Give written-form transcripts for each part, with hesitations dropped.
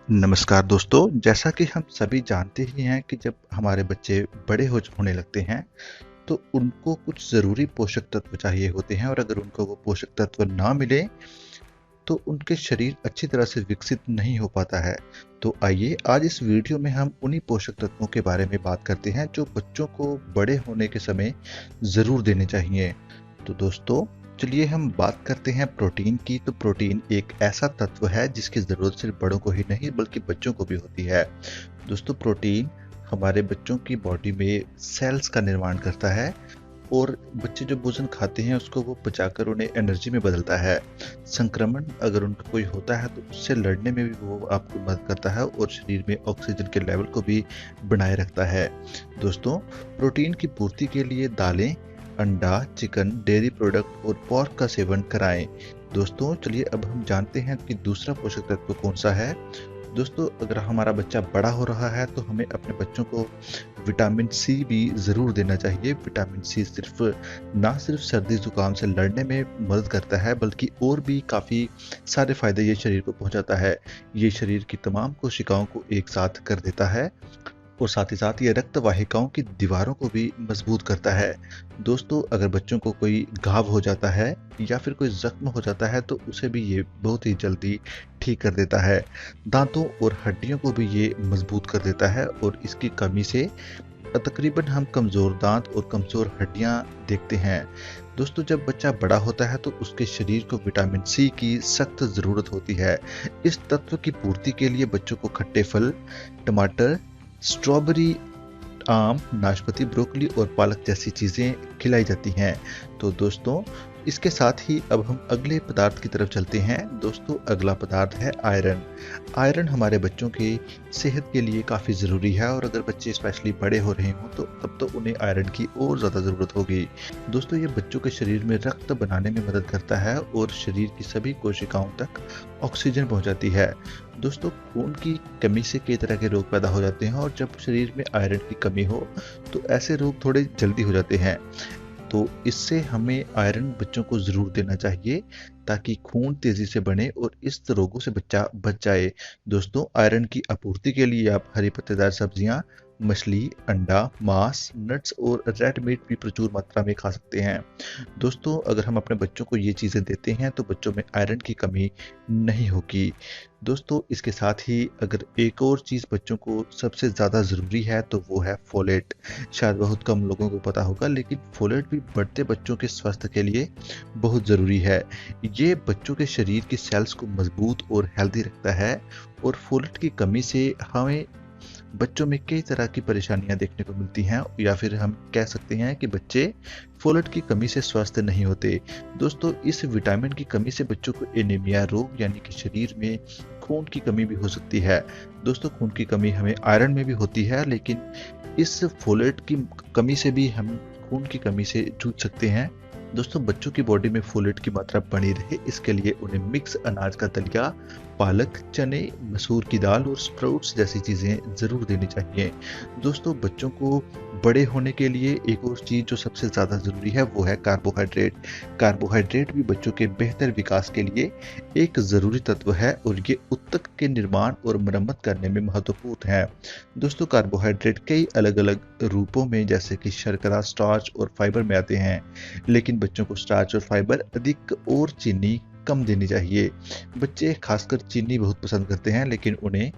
नमस्कार दोस्तों, जैसा कि हम सभी जानते ही हैं कि जब हमारे बच्चे बड़े होने लगते हैं, तो उनको कुछ ज़रूरी पोषक तत्व चाहिए होते हैं और अगर उनको वो पोषक तत्व ना मिले, तो उनके शरीर अच्छी तरह से विकसित नहीं हो पाता है। तो आइए आज इस वीडियो में हम उन्हीं पोषक तत्वों के बारे में बात करते हैं, जो बच्चों को बड़े होने के समय ज़रूर देने चाहिए। तो दोस्तों, चलिए हम बात करते हैं प्रोटीन की। तो प्रोटीन एक ऐसा तत्व है जिसकी ज़रूरत सिर्फ बड़ों को ही नहीं बल्कि बच्चों को भी होती है। दोस्तों, प्रोटीन हमारे बच्चों की बॉडी में सेल्स का निर्माण करता है और बच्चे जो भोजन खाते हैं उसको वो पचाकर उन्हें एनर्जी में बदलता है। संक्रमण अगर उनका कोई होता है तो उससे लड़ने में भी वो आपको मदद करता है और शरीर में ऑक्सीजन के लेवल को भी बनाए रखता है। दोस्तों, प्रोटीन की पूर्ति के लिए दालें, अंडा, चिकन, डेयरी प्रोडक्ट और पोर्क का सेवन कराएं। दोस्तों, चलिए अब हम जानते हैं कि दूसरा पोषक तत्व कौन सा है। दोस्तों, अगर हमारा बच्चा बड़ा हो रहा है तो हमें अपने बच्चों को विटामिन सी भी ज़रूर देना चाहिए। विटामिन सी ना सिर्फ सर्दी जुकाम से लड़ने में मदद करता है बल्कि और भी काफ़ी सारे फायदे ये शरीर को पहुंचाता है। ये शरीर की तमाम कोशिकाओं को एक साथ कर देता है और साथ ही साथ ये रक्त वाहिकाओं की दीवारों को भी मजबूत करता है। दोस्तों, अगर बच्चों को कोई घाव हो जाता है या फिर कोई जख्म हो जाता है तो उसे भी ये बहुत ही जल्दी ठीक कर देता है। दांतों और हड्डियों को भी ये मजबूत कर देता है और इसकी कमी से तकरीबन हम कमज़ोर दांत और कमज़ोर हड्डियां देखते हैं। दोस्तों, जब बच्चा बड़ा होता है तो उसके शरीर को विटामिन सी की सख्त ज़रूरत होती है। इस तत्व की पूर्ति के लिए बच्चों को खट्टे फल, टमाटर, स्ट्रॉबेरी, आम, नाशपाती, ब्रोकली और पालक जैसी चीज़ें खिलाई जाती हैं। तो दोस्तों, इसके साथ ही अब हम अगले पदार्थ की तरफ चलते हैं। दोस्तों, अगला पदार्थ है आयरन। आयरन हमारे बच्चों की सेहत के लिए काफ़ी ज़रूरी है और अगर बच्चे स्पेशली बड़े हो रहे हों तो तब तो उन्हें आयरन की और ज़्यादा ज़रूरत होगी। दोस्तों, ये बच्चों के शरीर में रक्त बनाने में मदद करता है और शरीर की सभी कोशिकाओं तक ऑक्सीजन पहुंचाती है। दोस्तों, खून की कमी से कई तरह के रोग पैदा हो जाते हैं और जब शरीर में आयरन की कमी हो तो ऐसे रोग थोड़े जल्दी हो जाते हैं। तो इससे हमें आयरन बच्चों को ज़रूर देना चाहिए ताकि खून तेज़ी से बने और इस रोगों से बच्चा बच जाए। दोस्तों, आयरन की आपूर्ति के लिए आप हरी पत्तेदार सब्जियां, मछली, अंडा, मांस, नट्स और रेड मीट भी प्रचुर मात्रा में खा सकते हैं। दोस्तों, अगर हम अपने बच्चों को ये चीज़ें देते हैं तो बच्चों में आयरन की कमी नहीं होगी। दोस्तों, इसके साथ ही अगर एक और चीज़ बच्चों को सबसे ज़्यादा ज़रूरी है तो वो है फोलेट। शायद बहुत कम लोगों को पता होगा लेकिन फोलेट भी बढ़ते बच्चों के स्वास्थ्य के लिए बहुत ज़रूरी है। ये बच्चों के शरीर की सेल्स को मजबूत और हेल्दी रखता है और फोलेट की कमी से हमें बच्चों में कई तरह की परेशानियां देखने को मिलती हैं या फिर हम कह सकते हैं कि बच्चे फोलेट की कमी से स्वस्थ नहीं होते। दोस्तों, इस विटामिन की कमी से बच्चों को एनीमिया रोग यानी कि शरीर में खून की कमी भी हो सकती है। दोस्तों, खून की कमी हमें आयरन में भी होती है लेकिन इस फोलेट की कमी से भी हम खून की कमी से जूझ सकते हैं। दोस्तों, बच्चों की बॉडी में फोलेट की मात्रा बनी रहे इसके लिए उन्हें मिक्स अनाज का दलिया, पालक, चने, मसूर की दाल और स्प्राउट्स जैसी चीज़ें ज़रूर देनी चाहिए। दोस्तों, बच्चों को बड़े होने के लिए एक और चीज़ जो सबसे ज़्यादा ज़रूरी है वो है कार्बोहाइड्रेट। कार्बोहाइड्रेट भी बच्चों के बेहतर विकास के लिए एक ज़रूरी तत्व है और ये ऊतक के निर्माण और मरम्मत करने में महत्वपूर्ण है। दोस्तों, कार्बोहाइड्रेट कई अलग अलग रूपों में जैसे कि शर्करा, स्टार्च और फाइबर में आते हैं, लेकिन बच्चों को स्टार्च और फाइबर अधिक और चीनी कम देनी चाहिए। बच्चे खासकर चीनी बहुत पसंद करते हैं लेकिन उन्हें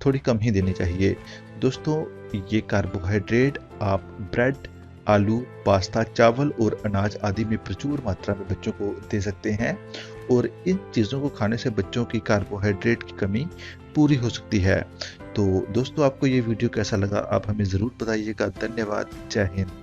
थोड़ी कम ही देनी चाहिए। दोस्तों, ये कार्बोहाइड्रेट आप ब्रेड, आलू, पास्ता, चावल और अनाज आदि में प्रचुर मात्रा में बच्चों को दे सकते हैं और इन चीज़ों को खाने से बच्चों की कार्बोहाइड्रेट की कमी पूरी हो सकती है। तो दोस्तों, आपको ये वीडियो कैसा लगा आप हमें ज़रूर बताइएगा। धन्यवाद। जय हिंद।